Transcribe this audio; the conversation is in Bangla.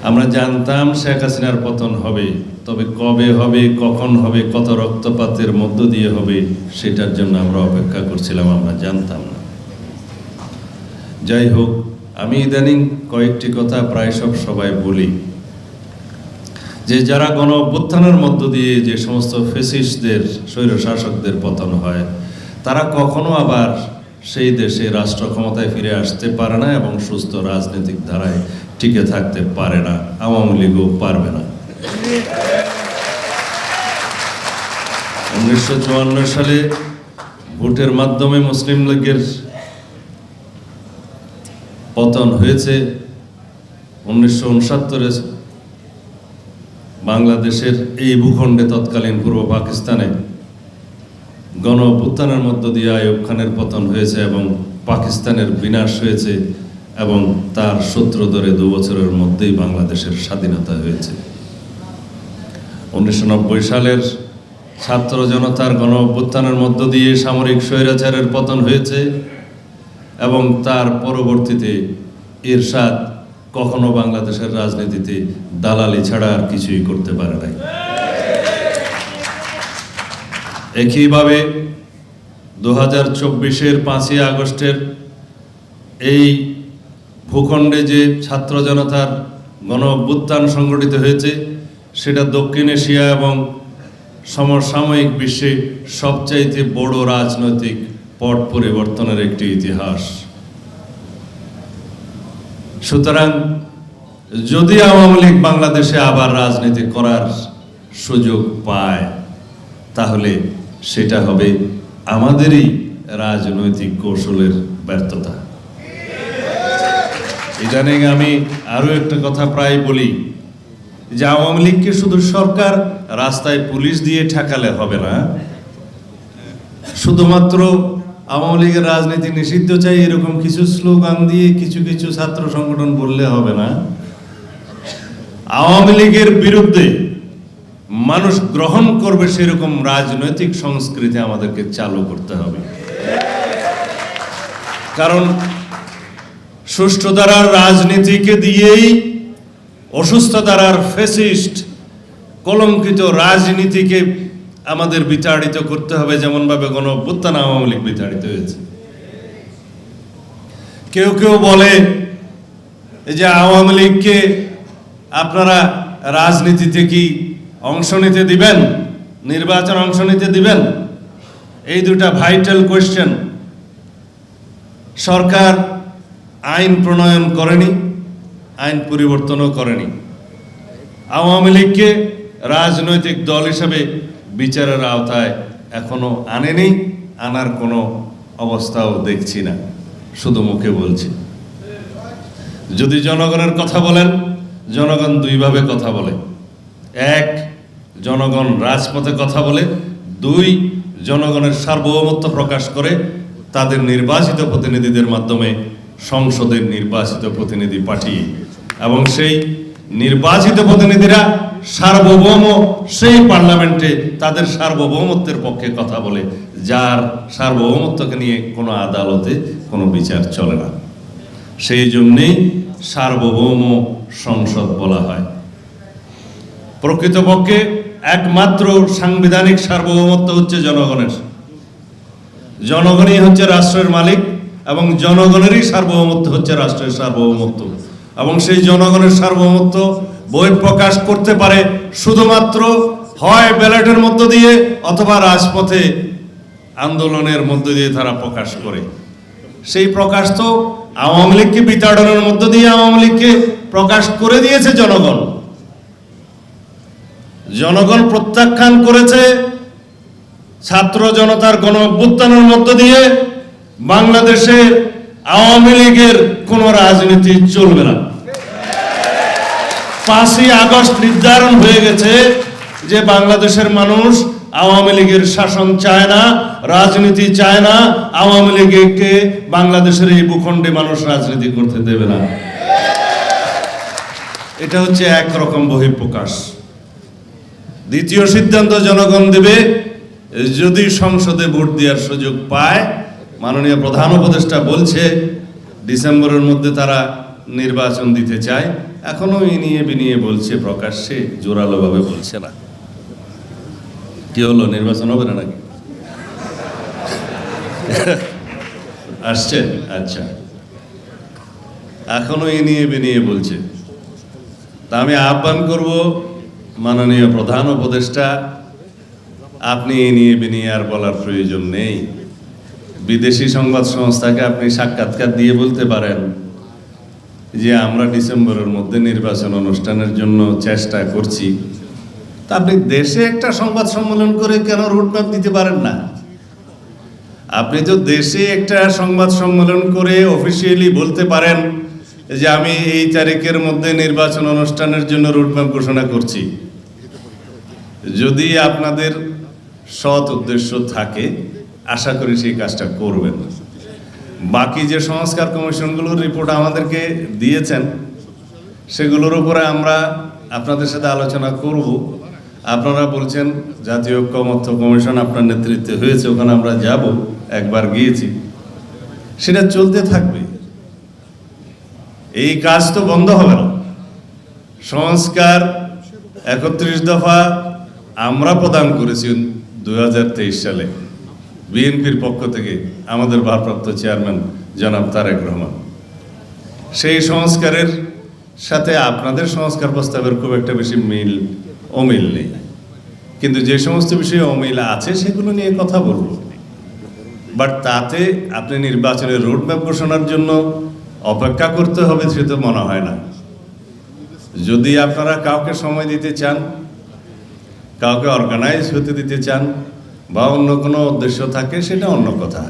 আমরা জানতাম শেখ হাসিনার পতন হবে, তবে কবে হবে, কখন হবে, কত রক্তপাতের মধ্য দিয়ে হবে, সেটার জন্য আমরা অপেক্ষা করছিলাম, আমরা জানতাম না। যাই হোক, আমি ইদানিং কয়েকটি কথা প্রায় সবাই বলি যে যারা গণ অভ্যুত্থানের মধ্য দিয়ে যে সমস্ত ফ্যাসিস্টদের, স্বৈরশাসকদের পতন হয়, তারা কখনো আবার সেই দেশে রাষ্ট্র ক্ষমতায় ফিরে আসতে পারে না এবং সুস্থ রাজনৈতিক ধারায় টিকে থাকতে পারে না। আওয়ামী লীগও পারবে না। 1954 সালে ভোটের মাধ্যমে মুসলিম লীগের পতন হয়েছে। 1969 বাংলাদেশের এই ভূখণ্ডে, তৎকালীন পূর্ব পাকিস্তানে গণ অভ্যুত্থানের মধ্য দিয়ে আইয়ুব খানের পতন হয়েছে এবং পাকিস্তানের বিনাশ হয়েছে এবং তার সূত্র ধরে 2 বছরের মধ্যেই বাংলাদেশের স্বাধীনতা হয়েছে। 1990 সালের ছাত্র জনতার গণ অভ্যুত্থানের মধ্য দিয়ে সামরিক স্বৈরাচারের পতন হয়েছে এবং তার পরবর্তীতে এরশাদ কখনো বাংলাদেশের রাজনীতিতে দালালি ছাড়া আর কিছুই করতে পারে নাই। একইভাবে 2024-এর 5ই আগস্টের এই ভূখণ্ডে যে ছাত্র জনতার গণ অভ্যুত্থান সংগঠিত হয়েছে, সেটা দক্ষিণ এশিয়া এবং সমসাময়িক বিশ্বে সবচাইতে বড় রাজনৈতিক পট পরিবর্তনের একটি ইতিহাস। সুতরাং যদি আওয়ামী লীগ বাংলাদেশে আবার রাজনীতি করার সুযোগ পায়, তাহলে সেটা হবে আমাদেরই রাজনৈতিক কৌশলের ব্যর্থতা। ইদানিং আমি আরো একটা কথা প্রায় বলি যে আওয়ামী লীগকে শুধু সরকার রাস্তায় পুলিশ দিয়ে ঠেকালে হবে না, শুধুমাত্র আওয়ামী লীগের রাজনীতি নিষিদ্ধ চাই এরকম কিছু স্লোগান দিয়ে কিছু কিছু ছাত্র সংগঠন বললে হবে না। আওয়ামী লীগের বিরুদ্ধে মানুষ গ্রহণ করবে সেরকম রাজনৈতিক সংস্কৃতি আমাদেরকে চালু করতে হবে। কারণ সুষ্ঠু ধারার রাজনীতিকে দিয়েই অসুস্থ ধারার ফ্যাসিস্ট কলঙ্কিত রাজনীতিকে আমাদের বিতাড়িত করতে হবে, যেমন ভাবে গণ অভ্যুত্থান আওয়ামী লীগ বিতাড়িত হয়েছে। কেউ কেউ বলে যে আওয়ামী লীগকে আপনারা রাজনীতিতে কি অংশ নিতে দিবেন, নির্বাচন অংশ নিতে দিবেন? এই দুটা ভাইটাল কোয়েশ্চেন। সরকার আইন প্রণয়ন করেনি, আইন পরিবর্তনও করেনি। আওয়ামী লীগকে রাজনৈতিক দল হিসেবে বিচারের আওতায় এখনো আনেনি, আনার কোনো অবস্থাও দেখছি না, শুধু মুখে বলছি। যদি জনগণের কথা বলেন, জনগণ দুইভাবে কথা বলে। 1, জনগণ রাজপথে কথা বলে। 2, জনগণের সার্বভৌমত্ব প্রকাশ করে তাদের নির্বাচিত প্রতিনিধিদের মাধ্যমে সংসদের নির্বাচিত প্রতিনিধি পাঠিয়ে, এবং সেই নির্বাচিত প্রতিনিধিরা সার্বভৌম সেই পার্লামেন্টে তাদের সার্বভৌমত্বের পক্ষে কথা বলে, যার সার্বভৌমত্বকে নিয়ে কোনো আদালতে কোনো বিচার চলে না। সেই জন্যেই সার্বভৌম সংসদ বলা হয়। প্রকৃতপক্ষে একমাত্র সাংবিধানিক সার্বভৌমত্ব হচ্ছে জনগণের। জনগণই হচ্ছে রাষ্ট্রের মালিক এবং জনগণেরই সার্বভৌমত্ব হচ্ছে রাষ্ট্রের সার্বভৌমত্ব, এবং সেই জনগণের সার্বভৌমত্ব বহিঃপ্রকাশ করতে পারে শুধুমাত্র হয় ব্যালটের মধ্য দিয়ে অথবা রাজপথে আন্দোলনের মধ্য দিয়ে তারা প্রকাশ করে। সেই প্রকাশ তো আওয়ামী লীগকে বিতাড়নের মধ্য দিয়ে আওয়ামী লীগকে প্রকাশ করে দিয়েছে জনগণ। জনগণ প্রত্যাখ্যান করেছে ছাত্র জনতার গণ অভ্যুত্থানের মধ্য দিয়ে বাংলাদেশে আওয়ামী লীগের কোন রাজনীতি চলবে না। 5ই আগস্ট নির্ধারণ হয়ে গেছে যে বাংলাদেশের মানুষ আওয়ামী লীগের শাসন চায় না, রাজনীতি চায় না, আওয়ামী লীগকে বাংলাদেশের এই ভূখণ্ডে মানুষ রাজনীতি করতে দেবে না। এটা হচ্ছে একরকম বহিঃপ্রকাশ। দ্বিতীয় সিদ্ধান্ত জনগণ দেবে যদি সংসদে ভোট দেওয়ার সুযোগ পায়। মাননীয় প্রধান উপদেষ্টা বলছে ডিসেম্বরের মধ্যে তারা নির্বাচন দিতে চায়, এখনো ইনিয়ে বিনিয়ে বলছে, প্রকাশ্যে জোরালোভাবে বলছে না। কি হলো, নির্বাচন হবে না নাকি? আসছে, আচ্ছা, এখনো ইনিয়ে বিনিয়ে বলছে। তা আমি আহ্বান করব, মাননীয় প্রধান উপদেষ্টা, আপনি ইনিয়ে বিনিয়ে আর বলার প্রয়োজন নেই। বিদেশি সংবাদ সংস্থাকে আপনি সাক্ষাৎকার দিয়ে বলতে পারেন যে আমরা ডিসেম্বরের মধ্যে নির্বাচন অনুষ্ঠানের জন্য চেষ্টা করছি। তা আপনি দেশে একটা সংবাদ সম্মেলন করে কেন রোডম্যাপ দিতে পারেন না? আপনি তো দেশে একটা সংবাদ সম্মেলন করে অফিসিয়ালি বলতে পারেন যে আমি এই তারিখের মধ্যে নির্বাচন অনুষ্ঠানের জন্য রোডম্যাপ ঘোষণা করছি। যদি আপনাদের সৎ উদ্দেশ্য থাকে, আশা করি সেই কাজটা করবেন। বাকি যে সংস্কার কমিশনগুলোর রিপোর্ট আমাদেরকে দিয়েছেন, সেগুলোর উপরে আমরা আপনাদের সাথে আলোচনা করব। আপনারা বলছেন জাতীয় ঐক্যমত্য কমিশন আপনার নেতৃত্বে হয়েছে, ওখানে আমরা যাব, একবার গিয়েছি, সেটা চলতে থাকবে। এই কাজ তো বন্ধ হবে না। সংস্কার ৩১ দফা আমরা প্রদান করেছি ২০২৩ সালে বিএনপির পক্ষ থেকে আমাদের ভারপ্রাপ্ত চেয়ারম্যান জনাব তারেক রহমান। সেই সংস্কারের সাথে আপনাদের সংস্কার প্রস্তাবের খুব একটা বেশি অমিল নেই, কিন্তু যে সমস্ত বিষয়ে অমিল আছে সেগুলো নিয়ে কথা বলবো। বাট তাতে আপনি নির্বাচনের রোডম্যাপ ঘোষণার জন্য অপেক্ষা করতে হবে সে তো মনে হয় না। যদি আপনারা কাউকে সময় দিতে চান, কাউকে অর্গানাইজ হতে দিতে চান, বা অন্য কোনো উদ্দেশ্য থাকে, সেটা অন্য কথা।